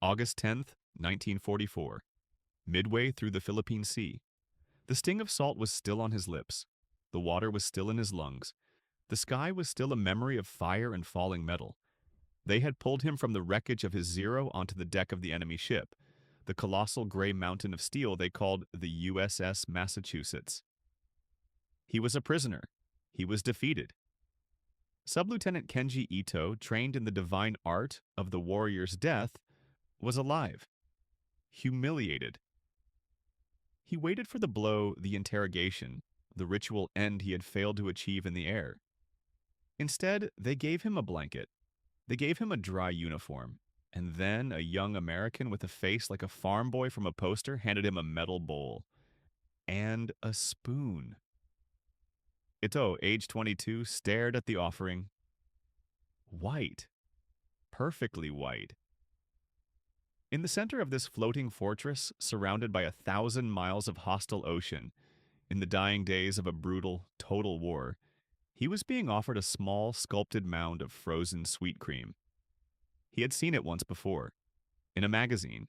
August 10th, 1944. Midway through the Philippine Sea. The sting of salt was still on his lips. The water was still in his lungs. The sky was still a memory of fire and falling metal. They had pulled him from the wreckage of his Zero onto the deck of the enemy ship, the colossal gray mountain of steel they called the USS Massachusetts. He was a prisoner. He was defeated. Sub-Lieutenant Kenji Ito, trained in the divine art of the warrior's death, was alive. Humiliated. He waited for the blow, the interrogation, the ritual end he had failed to achieve in the air. Instead, they gave him a blanket. They gave him a dry uniform. And then a young American with a face like a farm boy from a poster handed him a metal bowl. And a spoon. Ito, age 22, stared at the offering. White. Perfectly white. In the center of this floating fortress, surrounded by 1,000 miles of hostile ocean, in the dying days of a brutal, total war, he was being offered a small, sculpted mound of frozen sweet cream. He had seen it once before, in a magazine,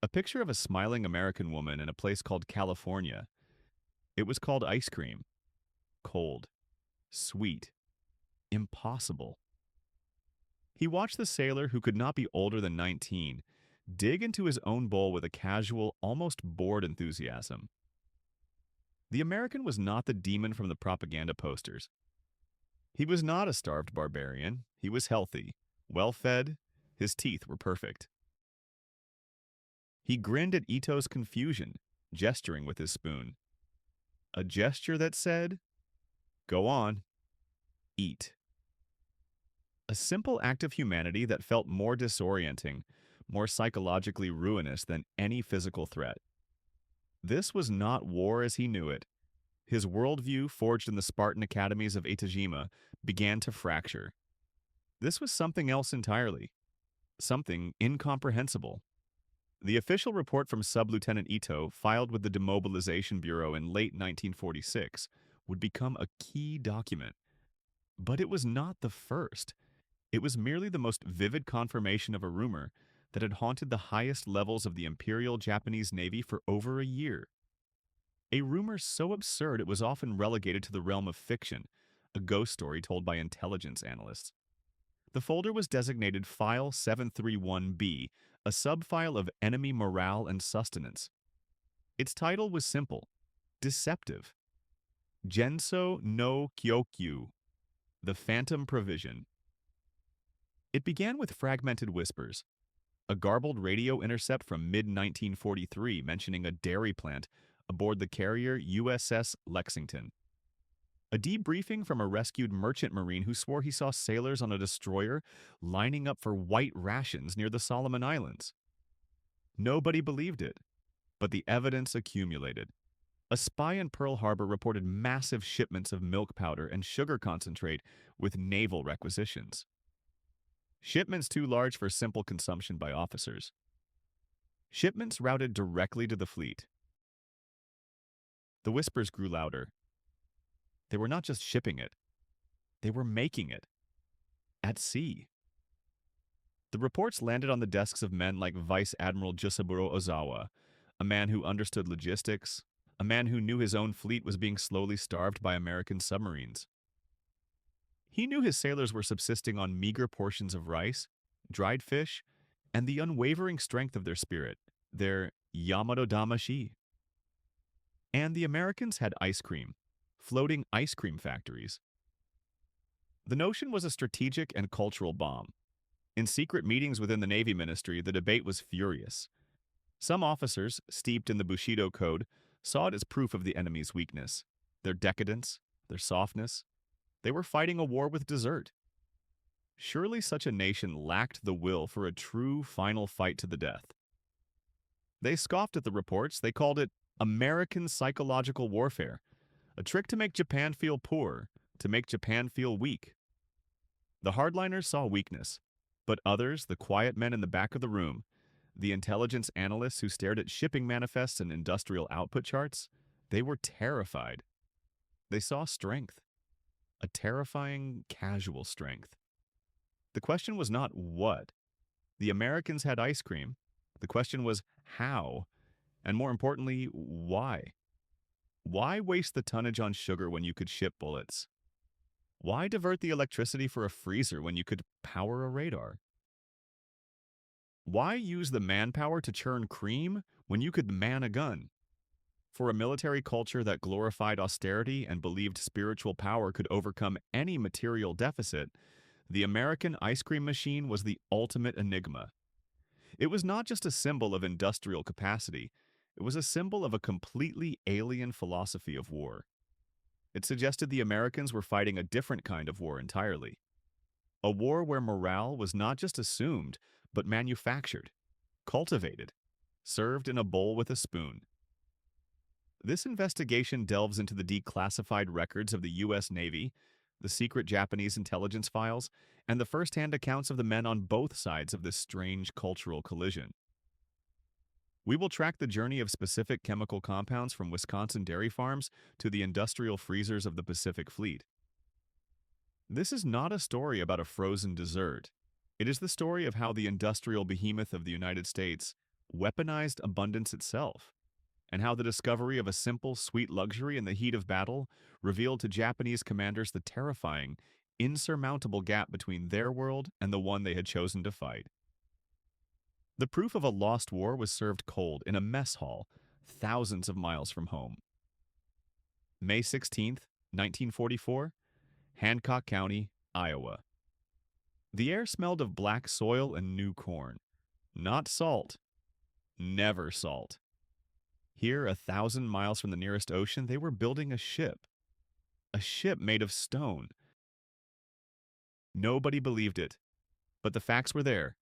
a picture of a smiling American woman in a place called California. It was called ice cream. Cold. Sweet. Impossible. He watched the sailor, who could not be older than 19, dig into his own bowl with a casual, almost bored enthusiasm. The American was not the demon from the propaganda posters. He was not a starved barbarian. He was healthy, well-fed, his teeth were perfect. He grinned at Ito's confusion, gesturing with his spoon. A gesture that said, "Go on, eat." A simple act of humanity that felt more disorienting, more psychologically ruinous than any physical threat. This was not war as he knew it. His worldview, forged in the Spartan academies of Itajima, began to fracture. This was something else entirely. Something incomprehensible. The official report from Sub-Lieutenant Ito, filed with the Demobilization Bureau in late 1946, would become a key document. But it was not the first. It was merely the most vivid confirmation of a rumor that had haunted the highest levels of the Imperial Japanese Navy for over a year. A rumor so absurd it was often relegated to the realm of fiction, a ghost story told by intelligence analysts. The folder was designated File 731B, a subfile of enemy morale and sustenance. Its title was simple, deceptive. Genso no Kyokyu, the Phantom Provision. It began with fragmented whispers. A garbled radio intercept from mid-1943 mentioning a dairy plant aboard the carrier USS Lexington. A debriefing from a rescued merchant marine who swore he saw sailors on a destroyer lining up for white rations near the Solomon Islands. Nobody believed it, but the evidence accumulated. A spy in Pearl Harbor reported massive shipments of milk powder and sugar concentrate with naval requisitions. Shipments too large for simple consumption by officers. Shipments routed directly to the fleet. The whispers grew louder. They were not just shipping it. They were making it. At sea. The reports landed on the desks of men like Vice Admiral Jusaburo Ozawa, a man who understood logistics, a man who knew his own fleet was being slowly starved by American submarines. He knew his sailors were subsisting on meager portions of rice, dried fish, and the unwavering strength of their spirit, their Yamato Damashi. And the Americans had ice cream, floating ice cream factories. The notion was a strategic and cultural bomb. In secret meetings within the Navy Ministry, the debate was furious. Some officers, steeped in the Bushido Code, saw it as proof of the enemy's weakness, their decadence, their softness. They were fighting a war with dessert. Surely such a nation lacked the will for a true final fight to the death. They scoffed at the reports. They called it American psychological warfare, a trick to make Japan feel poor, to make Japan feel weak. The hardliners saw weakness, but others, the quiet men in the back of the room, the intelligence analysts who stared at shipping manifests and industrial output charts, they were terrified. They saw strength, a terrifying, casual strength. The question was not what. The Americans had ice cream, The question was how, and more importantly, why? Why waste the tonnage on sugar when you could ship bullets? Why divert the electricity for a freezer when you could power a radar? Why use the manpower to churn cream when you could man a gun? For a military culture that glorified austerity and believed spiritual power could overcome any material deficit, the American ice cream machine was the ultimate enigma. It was not just a symbol of industrial capacity, it was a symbol of a completely alien philosophy of war. It suggested the Americans were fighting a different kind of war entirely. A war where morale was not just assumed, but manufactured, cultivated, served in a bowl with a spoon. This investigation delves into the declassified records of the U.S. Navy, the secret Japanese intelligence files, and the first-hand accounts of the men on both sides of this strange cultural collision. We will track the journey of specific chemical compounds from Wisconsin dairy farms to the industrial freezers of the Pacific Fleet. This is not a story about a frozen dessert. It is the story of how the industrial behemoth of the United States weaponized abundance itself, and how the discovery of a simple, sweet luxury in the heat of battle revealed to Japanese commanders the terrifying, insurmountable gap between their world and the one they had chosen to fight. The proof of a lost war was served cold in a mess hall, thousands of miles from home. May 16, 1944, Hancock County, Iowa. The air smelled of black soil and new corn. Not salt. Never salt. Here, 1,000 miles from the nearest ocean, they were building a ship. A ship made of stone. Nobody believed it, but the facts were there.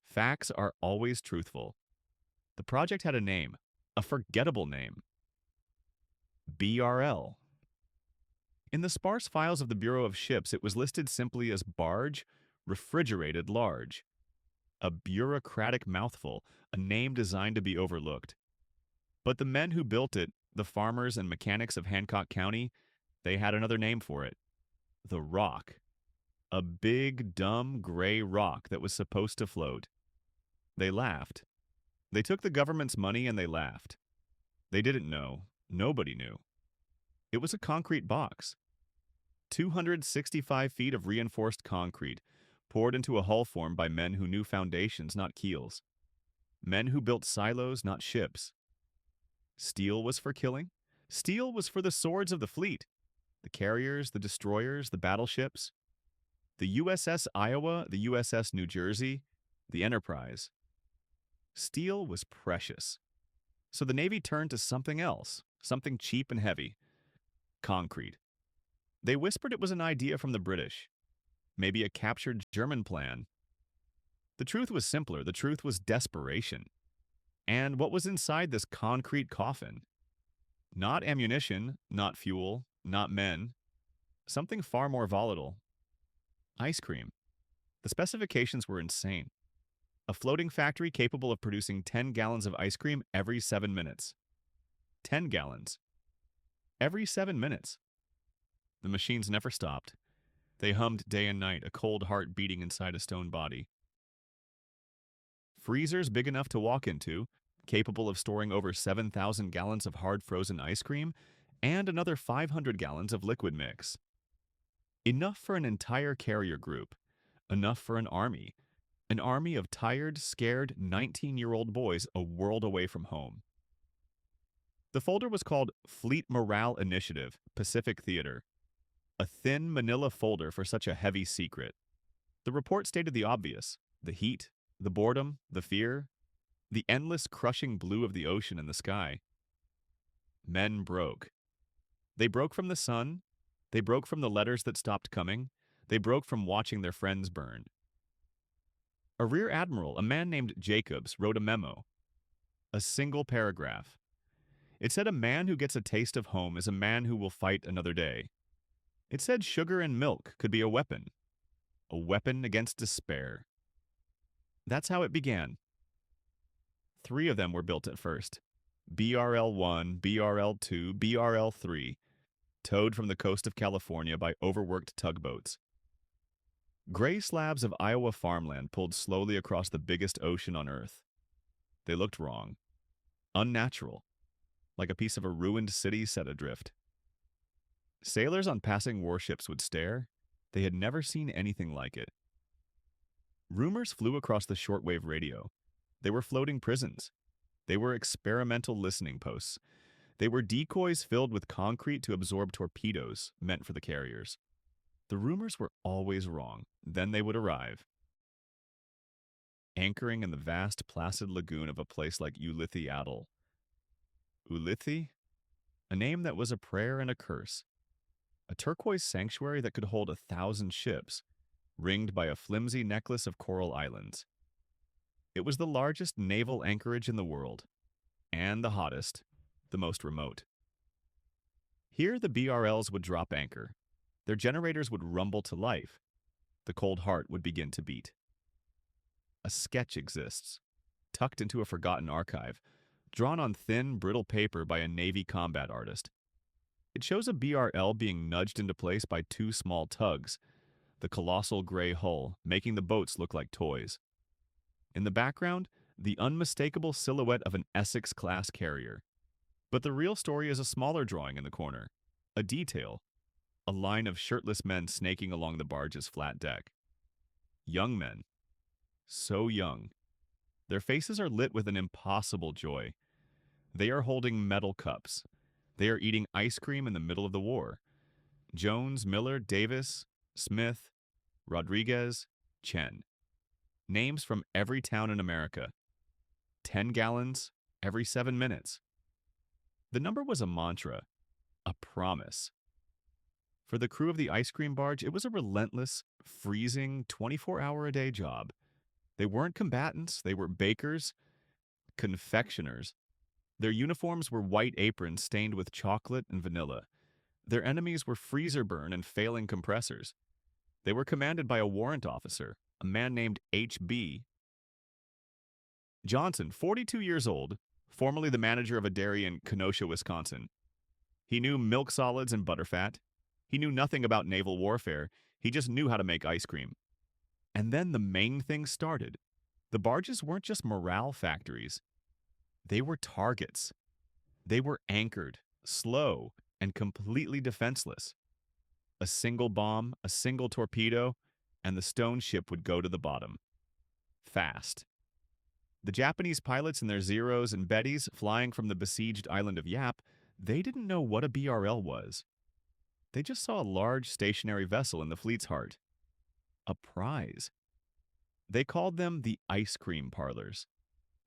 Facts are always truthful. The project had a name, a forgettable name. BRL. In the sparse files of the Bureau of Ships, it was listed simply as barge, refrigerated large. A bureaucratic mouthful, a name designed to be overlooked. But the men who built it, the farmers and mechanics of Hancock County, they had another name for it. The Rock. A big, dumb, gray rock that was supposed to float. They laughed. They took the government's money and they laughed. They didn't know. Nobody knew. It was a concrete box. 265 feet of reinforced concrete, poured into a hull formed by men who knew foundations, not keels. Men who built silos, not ships. Steel was for killing. Steel was for the swords of the fleet. The carriers, the destroyers, the battleships. The USS Iowa, the USS New Jersey, the Enterprise. Steel was precious. So the Navy turned to something else, something cheap and heavy. Concrete. They whispered it was an idea from the British. Maybe a captured German plan. The truth was simpler. The truth was desperation. And what was inside this concrete coffin? Not ammunition, not fuel, not men. Something far more volatile. Ice cream. The specifications were insane. A floating factory capable of producing 10 gallons of ice cream every 7 minutes. 10 gallons. Every 7 minutes. The machines never stopped. They hummed day and night, a cold heart beating inside a stone body. Freezers big enough to walk into, capable of storing over 7,000 gallons of hard frozen ice cream, and another 500 gallons of liquid mix. Enough for an entire carrier group. Enough for an army. An army of tired, scared 19-year-old boys a world away from home. The folder was called Fleet Morale Initiative, Pacific Theater. A thin manila folder for such a heavy secret. The report stated the obvious: the heat, the boredom, the fear, the endless crushing blue of the ocean and the sky. Men broke. They broke from the sun. They broke from the letters that stopped coming. They broke from watching their friends burn. A rear admiral, a man named Jacobs, wrote a memo. A single paragraph. It said a man who gets a taste of home is a man who will fight another day. It said sugar and milk could be a weapon against despair. That's how it began. 3 of them were built at first. BRL-1, BRL-2, BRL-3, towed from the coast of California by overworked tugboats. Gray slabs of Iowa farmland pulled slowly across the biggest ocean on Earth. They looked wrong, unnatural, like a piece of a ruined city set adrift. Sailors on passing warships would stare. They had never seen anything like it. Rumors flew across the shortwave radio. They were floating prisons. They were experimental listening posts. They were decoys filled with concrete to absorb torpedoes meant for the carriers. The rumors were always wrong. Then they would arrive, anchoring in the vast, placid lagoon of a place like Ulithi Atoll. Ulithi? A name that was a prayer and a curse. A turquoise sanctuary that could hold 1,000 ships, ringed by a flimsy necklace of coral islands. It was the largest naval anchorage in the world, and the hottest, the most remote. Here the BRLs would drop anchor. Their generators would rumble to life. The cold heart would begin to beat. A sketch exists, tucked into a forgotten archive, drawn on thin, brittle paper by a Navy combat artist. It shows a BRL being nudged into place by two small tugs, the colossal gray hull making the boats look like toys. In the background, the unmistakable silhouette of an Essex-class carrier. But the real story is a smaller drawing in the corner, a detail, a line of shirtless men snaking along the barge's flat deck. Young men. So young. Their faces are lit with an impossible joy. They are holding metal cups. They are eating ice cream in the middle of the war. Jones, Miller, Davis, Smith, Rodriguez, Chen. Names from every town in America. 10 gallons every 7 minutes. The number was a mantra, a promise. For the crew of the ice cream barge, it was a relentless, freezing, 24-hour-a-day job. They weren't combatants, they were bakers, confectioners. Their uniforms were white aprons stained with chocolate and vanilla. Their enemies were freezer burn and failing compressors. They were commanded by a warrant officer, a man named H.B. Johnson, 42 years old, formerly the manager of a dairy in Kenosha, Wisconsin. He knew milk solids and butterfat. He knew nothing about naval warfare. He just knew how to make ice cream. And then the main thing started. The barges weren't just morale factories. They were targets. They were anchored, slow, and completely defenseless. A single bomb, a single torpedo, and the stone ship would go to the bottom. Fast. The Japanese pilots in their Zeros and Bettys flying from the besieged island of Yap, they didn't know what a BRL was. They just saw a large stationary vessel in the fleet's heart. A prize. They called them the ice cream parlors.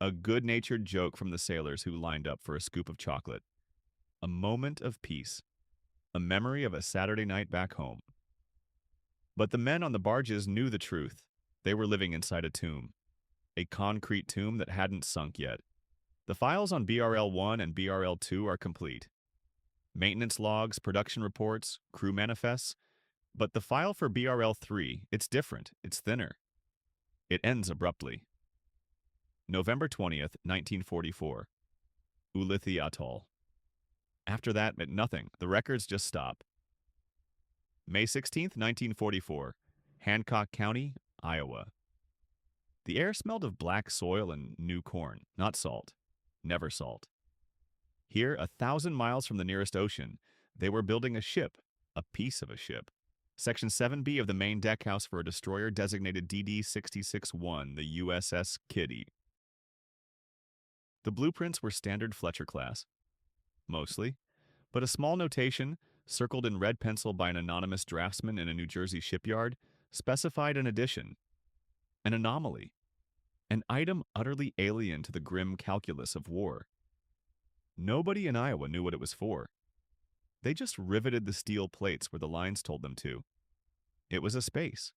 A good-natured joke from the sailors who lined up for a scoop of chocolate. A moment of peace. A memory of a Saturday night back home. But the men on the barges knew the truth. They were living inside a tomb. A concrete tomb that hadn't sunk yet. The files on BRL-1 and BRL-2 are complete. Maintenance logs, production reports, crew manifests. But the file for BRL-3, it's different, it's thinner. It ends abruptly. November 20th, 1944. Ulithi Atoll. After that, nothing. The records just stop. May 16th, 1944. Hancock County, Iowa. The air smelled of black soil and new corn, not salt. Never salt. Here, 1,000 miles from the nearest ocean, they were building a ship, a piece of a ship. Section 7B of the main deckhouse for a destroyer designated DD-66-1, the USS Kitty. The blueprints were standard Fletcher class. Mostly. But a small notation, circled in red pencil by an anonymous draftsman in a New Jersey shipyard, specified an addition. An anomaly. An item utterly alien to the grim calculus of war. Nobody in Iowa knew what it was for. They just riveted the steel plates where the lines told them to. It was a space.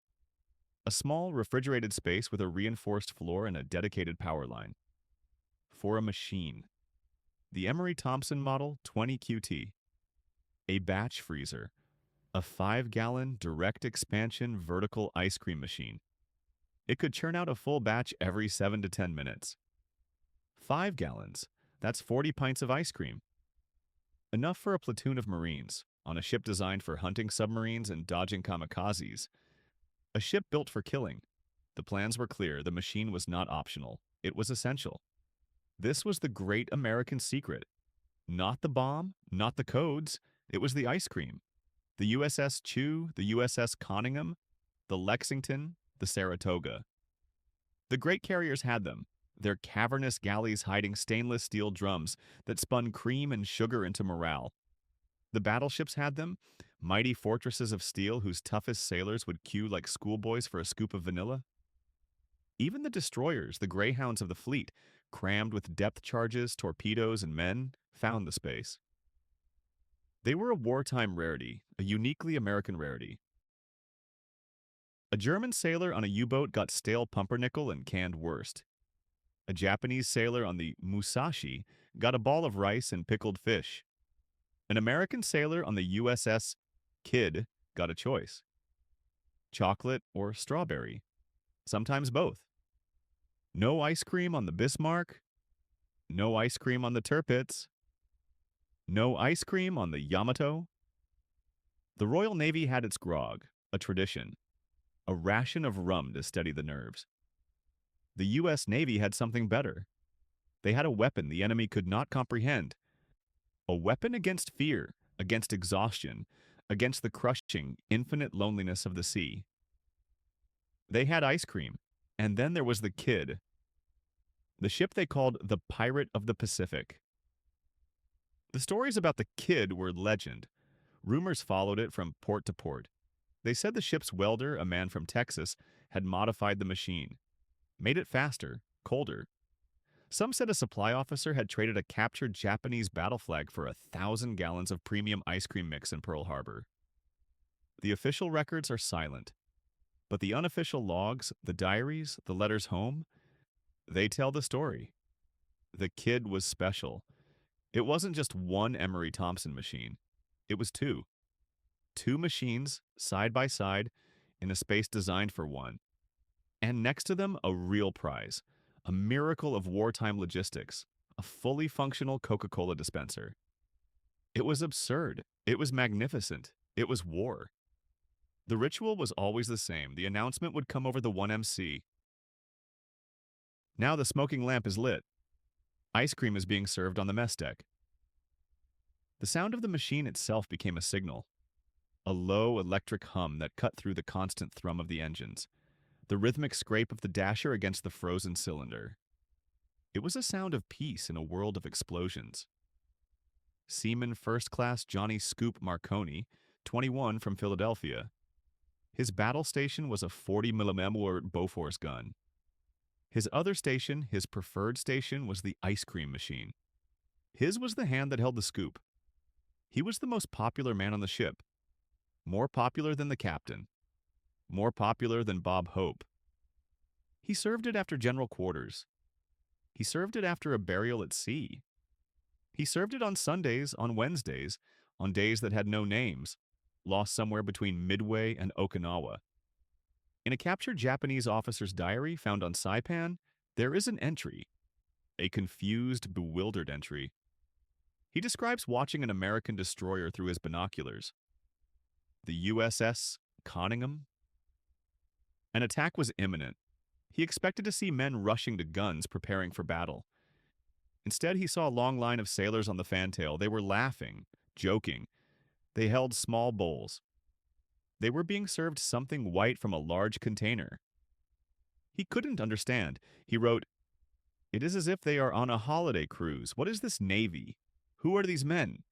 A small, refrigerated space with a reinforced floor and a dedicated power line. For a machine. The Emery Thompson Model 20QT. A batch freezer. A 5-gallon direct expansion vertical ice cream machine. It could churn out a full batch every 7 to 10 minutes. 5 gallons. That's 40 pints of ice cream. Enough for a platoon of Marines, on a ship designed for hunting submarines and dodging kamikazes. A ship built for killing. The plans were clear, the machine was not optional. It was essential. This was the great American secret. Not the bomb, not the codes, it was the ice cream. The USS Chew, the USS Conyngham, the Lexington, the Saratoga. The great carriers had them, their cavernous galleys hiding stainless steel drums that spun cream and sugar into morale. The battleships had them, mighty fortresses of steel whose toughest sailors would queue like schoolboys for a scoop of vanilla. Even the destroyers, the greyhounds of the fleet, crammed with depth charges, torpedoes, and men, found the space. They were a wartime rarity, a uniquely American rarity. A German sailor on a U-boat got stale pumpernickel and canned wurst. A Japanese sailor on the Musashi got a ball of rice and pickled fish. An American sailor on the USS Kidd got a choice: chocolate or strawberry, sometimes both. No ice cream on the Bismarck, no ice cream on the Tirpitz, no ice cream on the Yamato. The Royal Navy had its grog, a tradition, a ration of rum to steady the nerves. The U.S. Navy had something better. They had a weapon the enemy could not comprehend. A weapon against fear, against exhaustion, against the crushing, infinite loneliness of the sea. They had ice cream, and then there was the Kidd, the ship they called the Pirate of the Pacific. The stories about the Kidd were legend. Rumors followed it from port to port. They said the ship's welder, a man from Texas, had modified the machine, made it faster, colder. Some said a supply officer had traded a captured Japanese battle flag for 1,000 gallons of premium ice cream mix in Pearl Harbor. The official records are silent, but the unofficial logs, the diaries, the letters home, they tell the story. The Kidd was special. It wasn't just one Emery Thompson machine. It was two. Two machines, side by side, in a space designed for one. And next to them, a real prize, a miracle of wartime logistics, a fully functional Coca-Cola dispenser. It was absurd. It was magnificent. It was war. The ritual was always the same. The announcement would come over the 1MC. Now the smoking lamp is lit. Ice cream is being served on the mess deck. The sound of the machine itself became a signal, a low electric hum that cut through the constant thrum of the engines, the rhythmic scrape of the dasher against the frozen cylinder. It was a sound of peace in a world of explosions. Seaman First Class Johnny Scoop Marconi, 21, from Philadelphia. His battle station was a 40mm Bofors gun. His other station, his preferred station, was the ice cream machine. His was the hand that held the scoop. He was the most popular man on the ship. More popular than the captain. More popular than Bob Hope. He served it after general quarters. He served it after a burial at sea. He served it on Sundays, on Wednesdays, on days that had no names, lost somewhere between Midway and Okinawa. In a captured Japanese officer's diary found on Saipan, there is an entry, a confused, bewildered entry. He describes watching an American destroyer through his binoculars. The USS Conyngham. An attack was imminent. He expected to see men rushing to guns, preparing for battle. Instead, he saw a long line of sailors on the fantail. They were laughing, joking. They held small bowls. They were being served something white from a large container. He couldn't understand. He wrote, "It is as if they are on a holiday cruise. What is this navy? Who are these men?"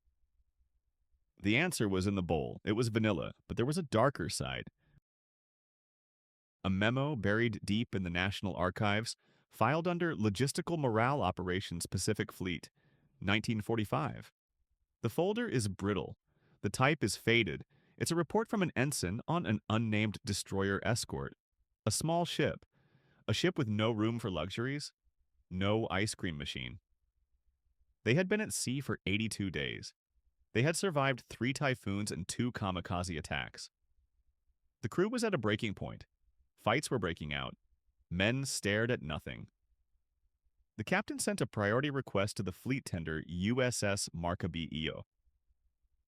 The answer was in the bowl. It was vanilla, but there was a darker side. A memo buried deep in the National Archives, filed under Logistical Morale Operations Pacific Fleet, 1945. The folder is brittle. The type is faded. It's a report from an ensign on an unnamed destroyer escort. A small ship. A ship with no room for luxuries. No ice cream machine. They had been at sea for 82 days. They had survived 3 typhoons and 2 kamikaze attacks. The crew was at a breaking point. Fights were breaking out. Men stared at nothing. The captain sent a priority request to the fleet tender USS Markabi Iyo.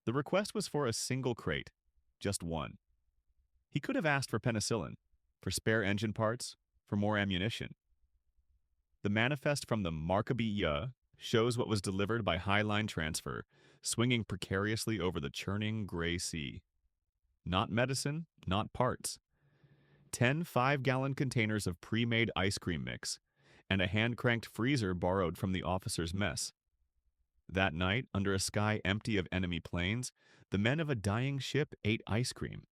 The request was for a single crate, just one. He could have asked for penicillin, for spare engine parts, for more ammunition. The manifest from the Markabiya shows what was delivered by Highline Transfer, swinging precariously over the churning gray sea. Not medicine, not parts. 10 5-gallon containers of pre-made ice cream mix, and a hand-cranked freezer borrowed from the officers' mess. That night, under a sky empty of enemy planes, the men of a dying ship ate ice cream.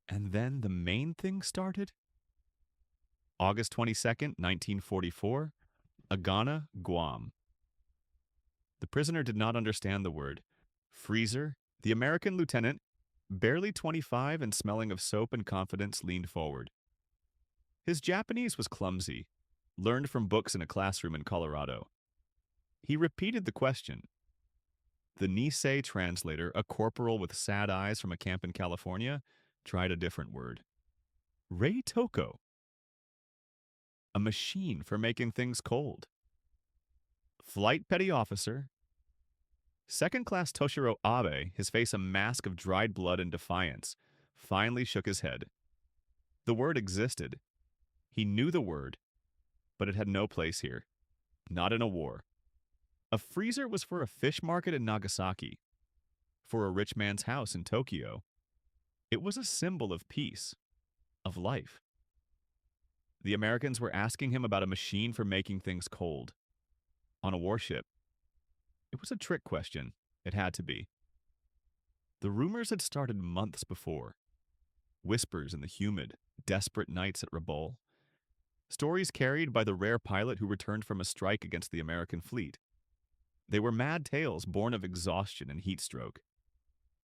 And then the main thing started? August 22nd, 1944, Agana, Guam. The prisoner did not understand the word. Freezer, the American lieutenant, barely 25 and smelling of soap and confidence, leaned forward. His Japanese was clumsy, learned from books in a classroom in Colorado. He repeated the question. The Nisei translator, a corporal with sad eyes from a camp in California, tried a different word. Rei Toko. A machine for making things cold. Flight petty officer. Second-class Toshiro Abe, his face a mask of dried blood and defiance, finally shook his head. The word existed. He knew the word, but it had no place here. Not in a war. A freezer was for a fish market in Nagasaki. For a rich man's house in Tokyo. It was a symbol of peace, of life. The Americans were asking him about a machine for making things cold. On a warship. It was a trick question. It had to be. The rumors had started months before. Whispers in the humid, desperate nights at Rabaul. Stories carried by the rare pilot who returned from a strike against the American fleet. They were mad tales born of exhaustion and heat stroke.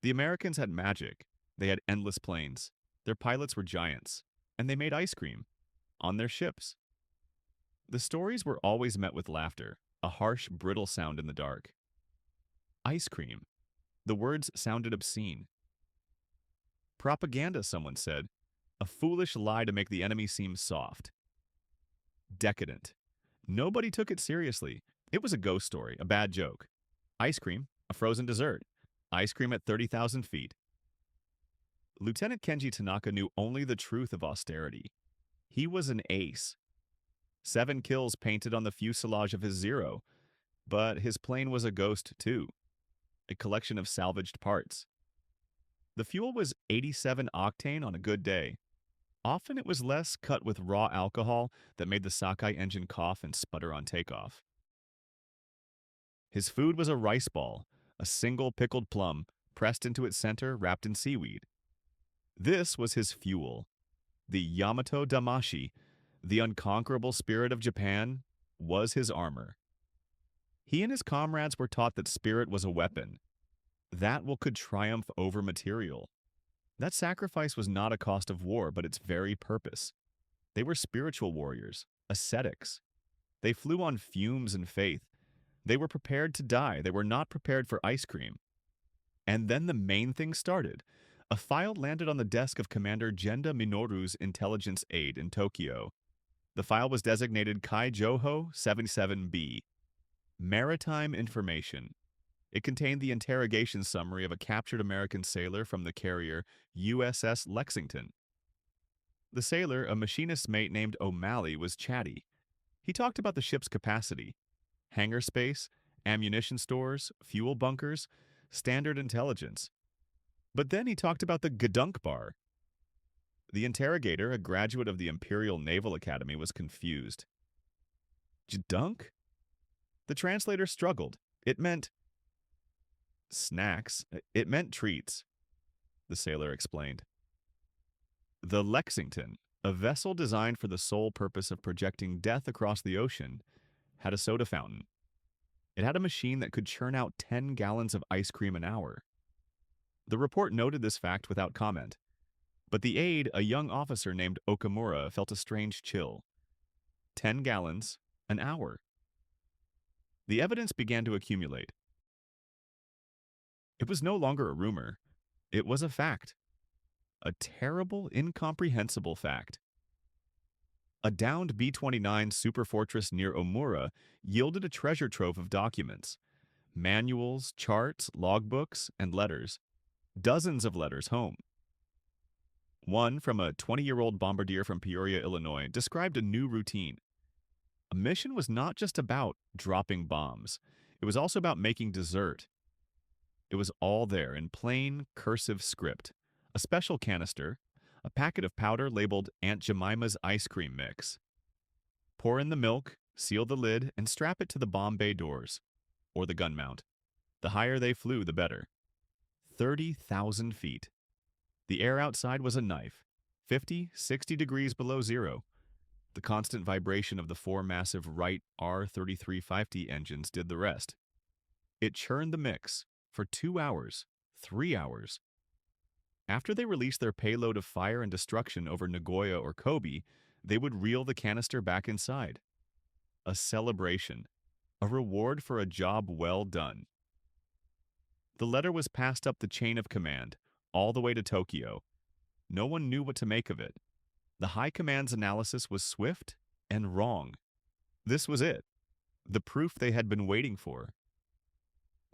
The Americans had magic. They had endless planes. Their pilots were giants. And they made ice cream. On their ships. The stories were always met with laughter, a harsh, brittle sound in the dark. Ice cream. The words sounded obscene. Propaganda, someone said. A foolish lie to make the enemy seem soft. Decadent. Nobody took it seriously. It was a ghost story, a bad joke. Ice cream, a frozen dessert. Ice cream at 30,000 feet. Lieutenant Kenji Tanaka knew only the truth of austerity. He was an ace. 7 kills painted on the fuselage of his Zero, but his plane was a ghost too. A collection of salvaged parts. The fuel was 87 octane on a good day. Often it was less, cut with raw alcohol that made the Sakai engine cough and sputter on takeoff. His food was a rice ball, a single pickled plum, pressed into its center, wrapped in seaweed. This was his fuel. The Yamato Damashi, the unconquerable spirit of Japan, was his armor. He and his comrades were taught that spirit was a weapon. That what could triumph over material. That sacrifice was not a cost of war, but its very purpose. They were spiritual warriors, ascetics. They flew on fumes and faith. They were prepared to die. They were not prepared for ice cream. And then the main thing started. A file landed on the desk of Commander Genda Minoru's intelligence aide in Tokyo. The file was designated Kai Joho 77B. Maritime information. It contained the interrogation summary of a captured American sailor from the carrier USS Lexington. The sailor, a machinist's mate named O'Malley, was chatty. He talked about the ship's capacity. Hangar space, ammunition stores, fuel bunkers, standard intelligence. But then he talked about the Gedunk bar. The interrogator, a graduate of the Imperial Naval Academy, was confused. Gedunk? The translator struggled. It meant snacks. It meant treats, the sailor explained. The Lexington, a vessel designed for the sole purpose of projecting death across the ocean, had a soda fountain. It had a machine that could churn out 10 gallons of ice cream an hour. The report noted this fact without comment. But the aide, a young officer named Okamura, felt a strange chill. 10 gallons, an hour. The evidence began to accumulate. It was no longer a rumor. It was a fact. A terrible, incomprehensible fact. A downed B-29 superfortress near Omura yielded a treasure trove of documents. Manuals, charts, logbooks, and letters. Dozens of letters home. One, from a 20-year-old bombardier from Peoria, Illinois, described a new routine. A mission was not just about dropping bombs. It was also about making dessert. It was all there in plain, cursive script. A special canister, a packet of powder labeled Aunt Jemima's ice cream mix. Pour in the milk, seal the lid, and strap it to the bomb bay doors, or the gun mount. The higher they flew, the better. 30,000 feet. The air outside was a knife, 50, 60 degrees below zero. The constant vibration of the four massive Wright R-3350 engines did the rest. It churned the mix for 2 hours, 3 hours. After they released their payload of fire and destruction over Nagoya or Kobe, they would reel the canister back inside. A celebration, a reward for a job well done. The letter was passed up the chain of command, all the way to Tokyo. No one knew what to make of it. The High Command's analysis was swift and wrong. This was it, the proof they had been waiting for.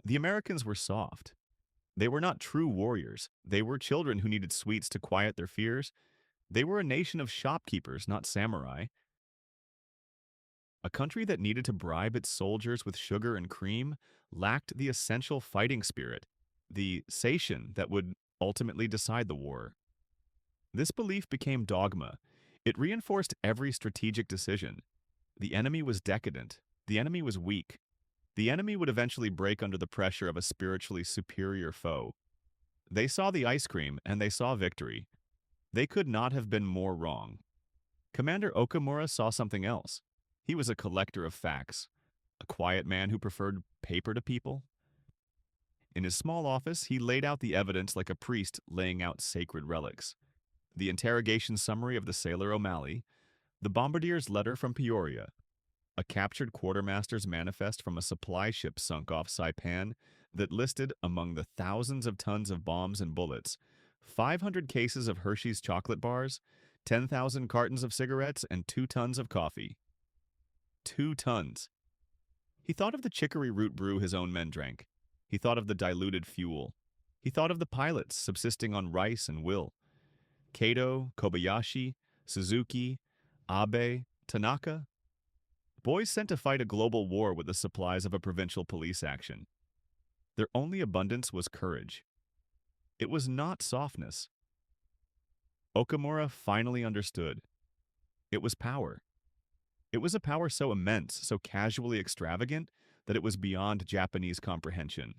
The Americans were soft. They were not true warriors. They were children who needed sweets to quiet their fears. They were a nation of shopkeepers, not samurai. A country that needed to bribe its soldiers with sugar and cream lacked the essential fighting spirit, the seishin that would ultimately decide the war. This belief became dogma. It reinforced every strategic decision. The enemy was decadent. The enemy was weak. The enemy would eventually break under the pressure of a spiritually superior foe. They saw the ice cream, and they saw victory. They could not have been more wrong. Commander Okamura saw something else. He was a collector of facts, a quiet man who preferred paper to people. In his small office, he laid out the evidence like a priest laying out sacred relics. The interrogation summary of the sailor O'Malley, the bombardier's letter from Peoria, a captured quartermaster's manifest from a supply ship sunk off Saipan that listed, among the thousands of tons of bombs and bullets, 500 cases of Hershey's chocolate bars, 10,000 cartons of cigarettes, and 2 tons of coffee. 2 tons. He thought of the chicory root brew his own men drank. He thought of the diluted fuel. He thought of the pilots subsisting on rice and will. Kato, Kobayashi, Suzuki, Abe, Tanaka. Boys sent to fight a global war with the supplies of a provincial police action. Their only abundance was courage. It was not softness. Okamura finally understood. It was power. It was a power so immense, so casually extravagant, that it was beyond Japanese comprehension.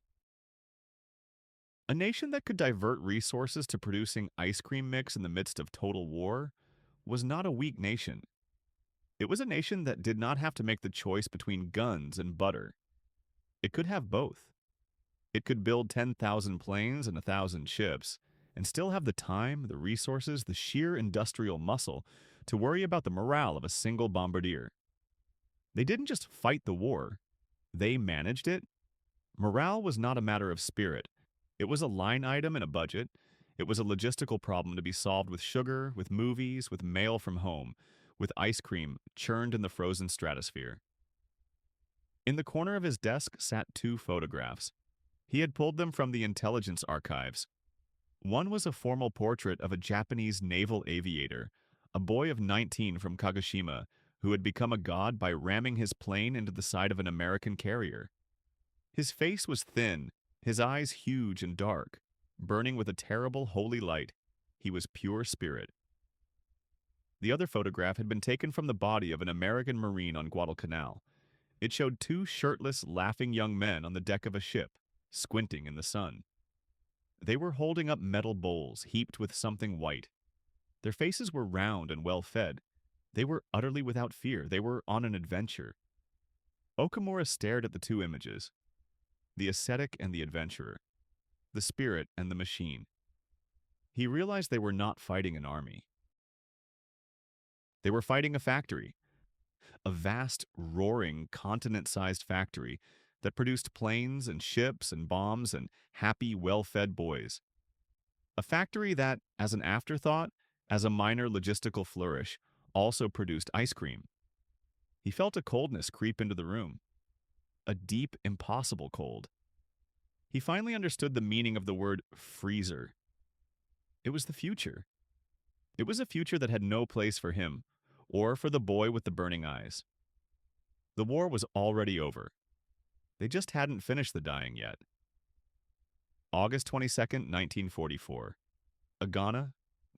A nation that could divert resources to producing ice cream mix in the midst of total war was not a weak nation. It was a nation that did not have to make the choice between guns and butter. It could have both. It could build 10,000 planes and 1,000 ships, and still have the time, the resources, the sheer industrial muscle to worry about the morale of a single bombardier. They didn't just fight the war, they managed it. Morale was not a matter of spirit. It was a line item in a budget. It was a logistical problem to be solved with sugar, with movies, with mail from home, with ice cream churned in the frozen stratosphere. In the corner of his desk sat 2 photographs. He had pulled them from the intelligence archives. One was a formal portrait of a Japanese naval aviator, a boy of 19 from Kagoshima, who had become a god by ramming his plane into the side of an American carrier. His face was thin, his eyes huge and dark, burning with a terrible holy light. He was pure spirit. The other photograph had been taken from the body of an American Marine on Guadalcanal. It showed 2 shirtless, laughing young men on the deck of a ship, squinting in the sun. They were holding up metal bowls heaped with something white. Their faces were round and well-fed. They were utterly without fear. They were on an adventure. Okamura stared at the 2 images, the ascetic and the adventurer, the spirit and the machine. He realized they were not fighting an army. They were fighting a factory, a vast, roaring, continent-sized factory that produced planes and ships and bombs and happy, well-fed boys. A factory that, as an afterthought, as a minor logistical flourish, also produced ice cream. He felt a coldness creep into the room. A deep, impossible cold. He finally understood the meaning of the word freezer. It was the future. It was a future that had no place for him, or for the boy with the burning eyes. The war was already over. They just hadn't finished the dying yet. August 22nd, 1944. Agana,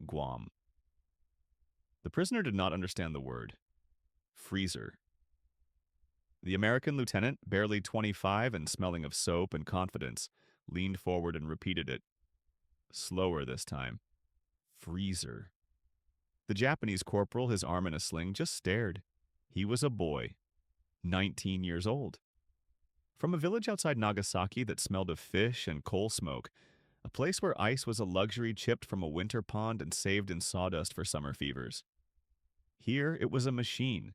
Guam. The prisoner did not understand the word. Freezer. The American lieutenant, barely 25 and smelling of soap and confidence, leaned forward and repeated it. Slower this time. Freezer. The Japanese corporal, his arm in a sling, just stared. He was a boy, 19 years old. From a village outside Nagasaki that smelled of fish and coal smoke, a place where ice was a luxury chipped from a winter pond and saved in sawdust for summer fevers. Here it was a machine,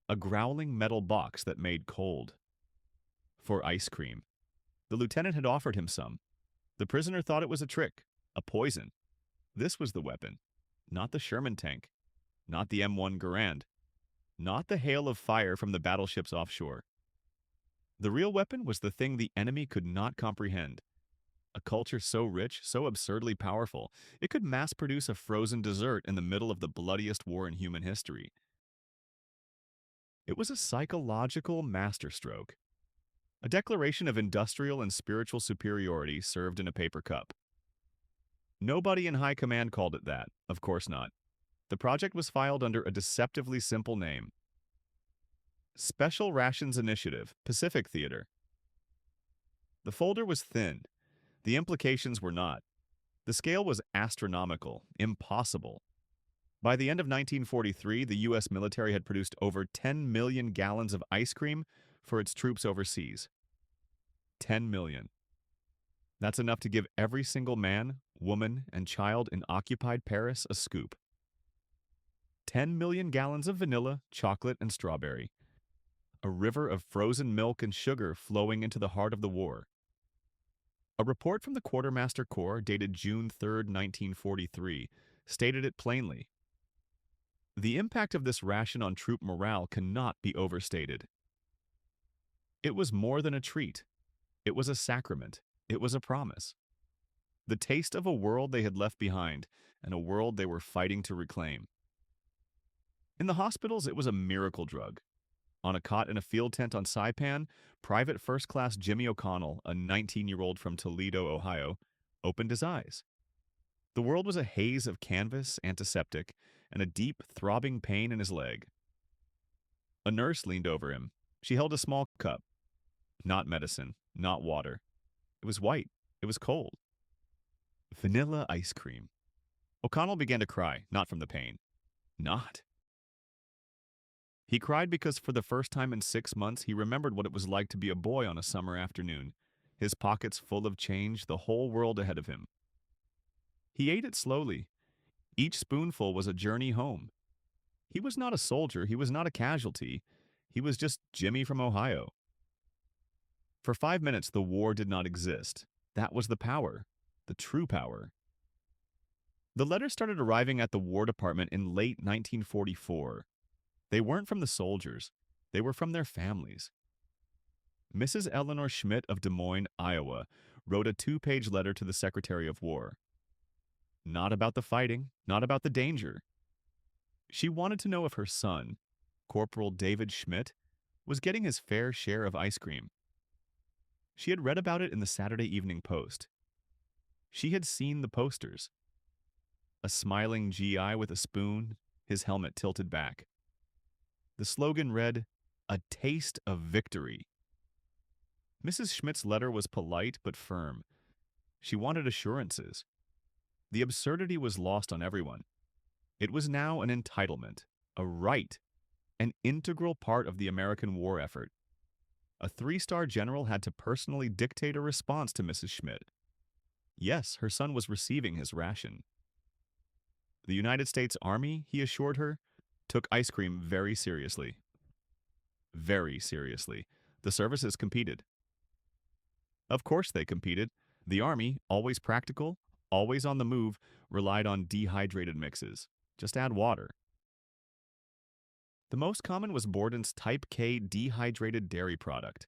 a growling metal box that made cold. For ice cream. The lieutenant had offered him some. The prisoner thought it was a trick, a poison. This was the weapon, not the Sherman tank, not the M1 Garand, not the hail of fire from the battleships offshore. The real weapon was the thing the enemy could not comprehend. A culture so rich, so absurdly powerful, it could mass-produce a frozen dessert in the middle of the bloodiest war in human history. It was a psychological masterstroke. A declaration of industrial and spiritual superiority served in a paper cup. Nobody in high command called it that, of course not. The project was filed under a deceptively simple name. Special Rations Initiative, Pacific Theater. The folder was thin. The implications were not. The scale was astronomical, impossible. By the end of 1943, the U.S. military had produced over 10 million gallons of ice cream for its troops overseas. 10 million. That's enough to give every single man, woman, and child in occupied Paris a scoop. 10 million gallons of vanilla, chocolate, and strawberry. A river of frozen milk and sugar flowing into the heart of the war. A report from the Quartermaster Corps dated June 3, 1943, stated it plainly. The impact of this ration on troop morale cannot be overstated. It was more than a treat. It was a sacrament. It was a promise. The taste of a world they had left behind, and a world they were fighting to reclaim. In the hospitals, it was a miracle drug. On a cot in a field tent on Saipan, Private First Class Jimmy O'Connell, a 19-year-old from Toledo, Ohio, opened his eyes. The world was a haze of canvas, antiseptic, and a deep, throbbing pain in his leg. A nurse leaned over him. She held a small cup. Not medicine, not water. It was white. It was cold. Vanilla ice cream. O'Connell began to cry, not from the pain. Not. He cried because for the first time in 6 months he remembered what it was like to be a boy on a summer afternoon, his pockets full of change, the whole world ahead of him. He ate it slowly. Each spoonful was a journey home. He was not a soldier, he was not a casualty. He was just Jimmy from Ohio. For 5 minutes the war did not exist. That was the power, the true power. The letters started arriving at the War Department in late 1944. They weren't from the soldiers. They were from their families. Mrs. Eleanor Schmidt of Des Moines, Iowa, wrote a 2-page letter to the Secretary of War. Not about the fighting, not about the danger. She wanted to know if her son, Corporal David Schmidt, was getting his fair share of ice cream. She had read about it in the Saturday Evening Post. She had seen the posters. A smiling GI with a spoon, his helmet tilted back. The slogan read, "A taste of victory." Mrs. Schmidt's letter was polite but firm. She wanted assurances. The absurdity was lost on everyone. It was now an entitlement, a right, an integral part of the American war effort. A 3-star general had to personally dictate a response to Mrs. Schmidt. Yes, her son was receiving his ration. The United States Army, he assured her, took ice cream very seriously. Very seriously. The services competed. Of course they competed. The Army, always practical, always on the move, relied on dehydrated mixes. Just add water. The most common was Borden's Type K dehydrated dairy product.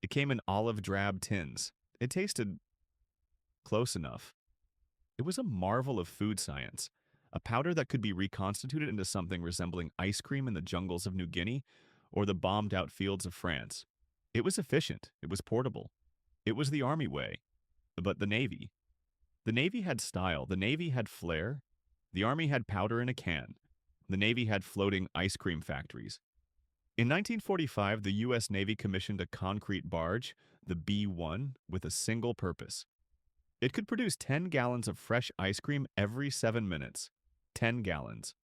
It came in olive drab tins. It tasted close enough. It was a marvel of food science. A powder that could be reconstituted into something resembling ice cream in the jungles of New Guinea, or the bombed-out fields of France. It was efficient. It was portable. It was the Army way. But the Navy? The Navy had style. The Navy had flair. The Army had powder in a can. The Navy had floating ice cream factories. In 1945, the U.S. Navy commissioned a concrete barge, the B-1, with a single purpose. It could produce 10 gallons of fresh ice cream every 7 minutes. 10 gallons.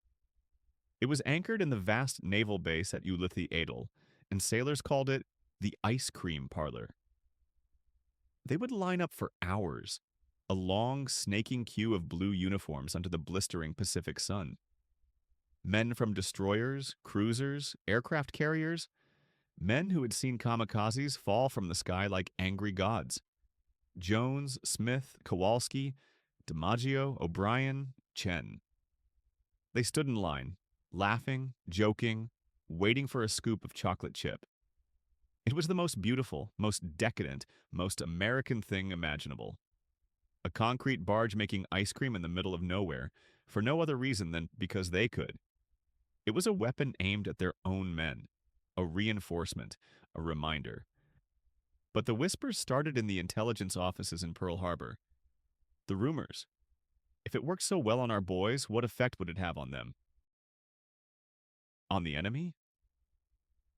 It was anchored in the vast naval base at Ulithi Adel, and sailors called it the ice cream parlor. They would line up for hours, a long, snaking queue of blue uniforms under the blistering Pacific sun. Men from destroyers, cruisers, aircraft carriers, men who had seen kamikazes fall from the sky like angry gods. Jones, Smith, Kowalski, DiMaggio, O'Brien, Chen. They stood in line, laughing, joking, waiting for a scoop of chocolate chip. It was the most beautiful, most decadent, most American thing imaginable. A concrete barge making ice cream in the middle of nowhere, for no other reason than because they could. It was a weapon aimed at their own men, a reinforcement, a reminder. But the whispers started in the intelligence offices in Pearl Harbor. The rumors. If it worked so well on our boys, what effect would it have on them? On the enemy?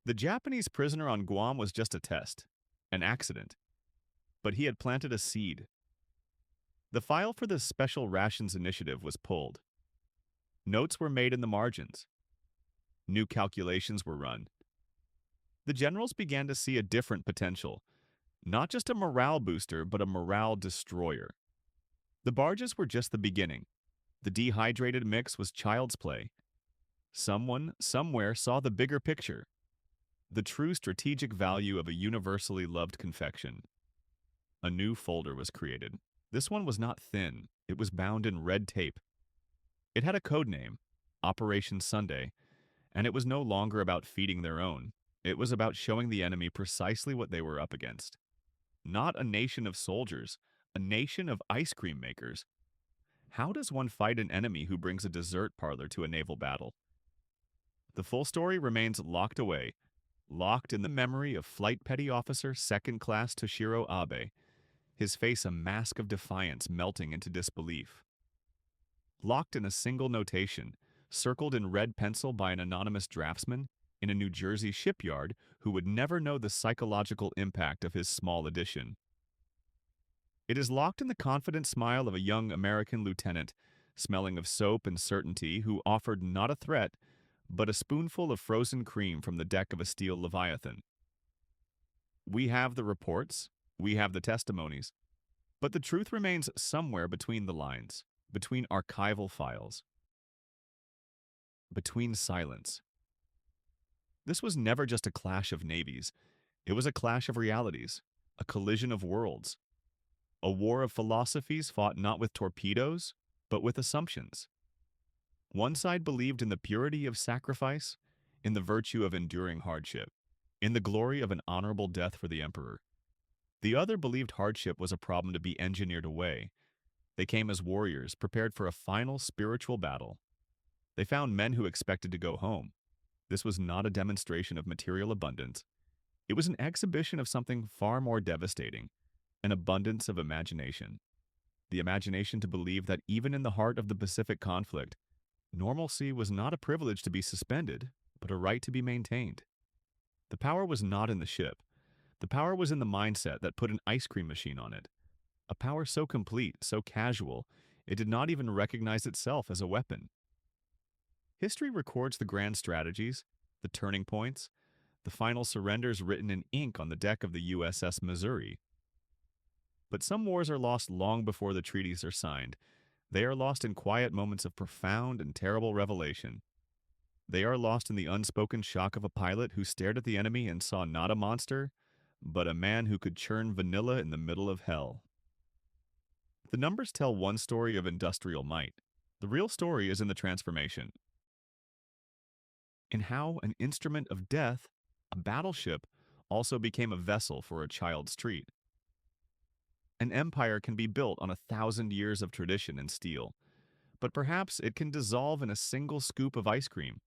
The Japanese prisoner on Guam was just a test, an accident. But he had planted a seed. The file for the Special Rations Initiative was pulled. Notes were made in the margins. New calculations were run. The generals began to see a different potential. Not just a morale booster, but a morale destroyer. The barges were just the beginning. The dehydrated mix was child's play. Someone, somewhere, saw the bigger picture. The true strategic value of a universally loved confection. A new folder was created. This one was not thin. It was bound in red tape. It had a code name, Operation Sunday, and it was no longer about feeding their own. It was about showing the enemy precisely what they were up against. Not a nation of soldiers, a nation of ice cream makers. How does one fight an enemy who brings a dessert parlor to a naval battle? The full story remains locked away, locked in the memory of Flight Petty Officer 2nd Class Toshiro Abe, his face a mask of defiance melting into disbelief. Locked in a single notation, circled in red pencil by an anonymous draftsman in a New Jersey shipyard who would never know the psychological impact of his small addition. It is locked in the confident smile of a young American lieutenant, smelling of soap and certainty, who offered not a threat, but a spoonful of frozen cream from the deck of a steel Leviathan. We have the reports, we have the testimonies, but the truth remains somewhere between the lines, between archival files, between silence. This was never just a clash of navies. It was a clash of realities, a collision of worlds, a war of philosophies fought not with torpedoes, but with assumptions. One side believed in the purity of sacrifice, in the virtue of enduring hardship, in the glory of an honorable death for the emperor. The other believed hardship was a problem to be engineered away. They came as warriors, prepared for a final spiritual battle. They found men who expected to go home. This was not a demonstration of material abundance. It was an exhibition of something far more devastating, an abundance of imagination. The imagination to believe that even in the heart of the Pacific conflict, normalcy was not a privilege to be suspended, but a right to be maintained. The power was not in the ship. The power was in the mindset that put an ice cream machine on it. A power so complete, so casual, it did not even recognize itself as a weapon. History records the grand strategies, the turning points, the final surrenders written in ink on the deck of the USS Missouri. But some wars are lost long before the treaties are signed. They are lost in quiet moments of profound and terrible revelation. They are lost in the unspoken shock of a pilot who stared at the enemy and saw not a monster, but a man who could churn vanilla in the middle of hell. The numbers tell one story of industrial might. The real story is in the transformation. In how an instrument of death, a battleship, also became a vessel for a child's treat. An empire can be built on 1,000 years of tradition and steel, but perhaps it can dissolve in a single scoop of ice cream.